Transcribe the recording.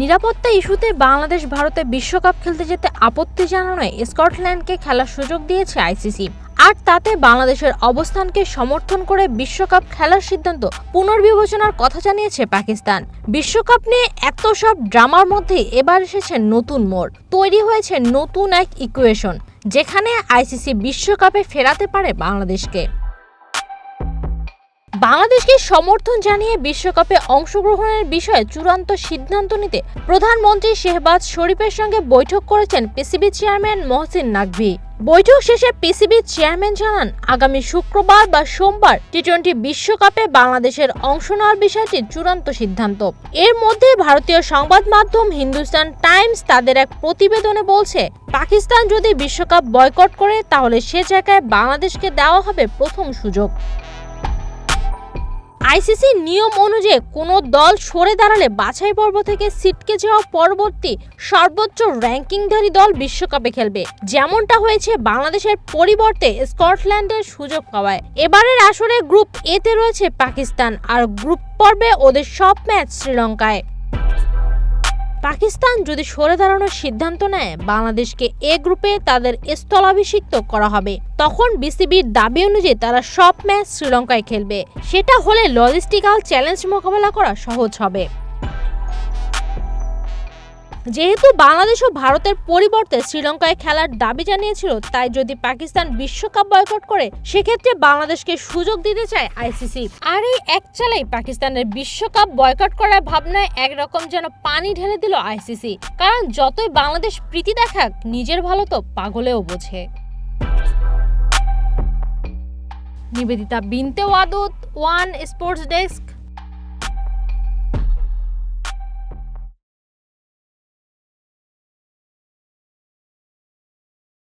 নিরাপত্তা ইস্যুতে বাংলাদেশ ভারতে বিশ্বকাপ খেলতে যেতে আপত্তি জানানোয় স্কটল্যান্ডকে খেলার সুযোগ দিয়েছে আইসিসি। আর তাতে বাংলাদেশের অবস্থানকে সমর্থন করে বিশ্বকাপ খেলার সিদ্ধান্ত পুনর্বিবেচনার কথা জানিয়েছে পাকিস্তান। বিশ্বকাপ নিয়ে এত সব ড্রামার মধ্যে এবার এসেছে নতুন মোড়। তৈরি হয়েছে নতুন এক ইকুয়েশন, যেখানে আইসিসি বিশ্বকাপে ফেরাতে পারে বাংলাদেশকে। বাংলাদেশকে সমর্থন জানিয়ে বিশ্বকাপে অংশগ্রহণের বিষয়ে চূড়ান্ত সিদ্ধান্ত নিতে প্রধানমন্ত্রী শেহবাজ শরীফের সঙ্গে বৈঠক করেছেন পিসিবি চেয়ারম্যান মহসিন নাকভি। বৈঠক শেষে পিসিবি চেয়ারম্যান জানান, আগামী শুক্রবার বা সোমবার টি-20 বিশ্বকাপে বাংলাদেশের অংশ নেওয়ার বিষয়টি চূড়ান্ত সিদ্ধান্ত। এর মধ্যে ভারতীয় সংবাদ মাধ্যম হিন্দুস্তান টাইমস তাদের এক প্রতিবেদনে বলছে, পাকিস্তান যদি বিশ্বকাপ বয়কট করে তাহলে সে জায়গায় বাংলাদেশকে দেওয়া হবে প্রথম সুযোগ। আইসিসি নিয়ম অনুযায়ী কোনো দল সরে দাঁড়ালে বাছাই পর্ব থেকে ছিটকে যাওয়া পরবর্তী সর্বোচ্চ র্যাঙ্কিংধারী দল বিশ্বকাপে খেলবে, যেমনটা হয়েছে বাংলাদেশের পরিবর্তে স্কটল্যান্ডের সুযোগ পাওয়ায়। এবারের আসরে গ্রুপ এতে রয়েছে পাকিস্তান, আর গ্রুপ পর্বে ওদের সব ম্যাচ শ্রীলঙ্কায়। পাকিস্তান যদি সরে দাঁড়ানোর সিদ্ধান্ত নেয়, বাংলাদেশকে এ গ্রুপে তাদের স্থলাভিষিক্ত করা হবে। তখন বিসিবির দাবি অনুযায়ী তারা সব ম্যাচ শ্রীলঙ্কায় খেলবে। সেটা হলে লজিস্টিক্যাল চ্যালেঞ্জ মোকাবেলা করা সহজ হবে। যেহেতু বাংলাদেশ ও ভারতের পরিবর্তে শ্রীলঙ্কায় খেলার দাবি জানিয়েছিল, তাই যদি পাকিস্তান বিশ্বকাপ বয়কট করে সেক্ষেত্রে বাংলাদেশকে সুযোগ দিতে চায় আইসিসি। আর এই এক চালেই পাকিস্তানের বিশ্বকাপ বয়কট করার ভাবনায় একরকম যেন পানি ঢেলে দিল আইসিসি। কারণ যতই বাংলাদেশ প্রীতি দেখাক, নিজের ভালো তো পাগলেও বোঝে। নিবেদিতা বিনতে ওয়াদুদ, ওয়ান স্পোর্টস ডেস্ক।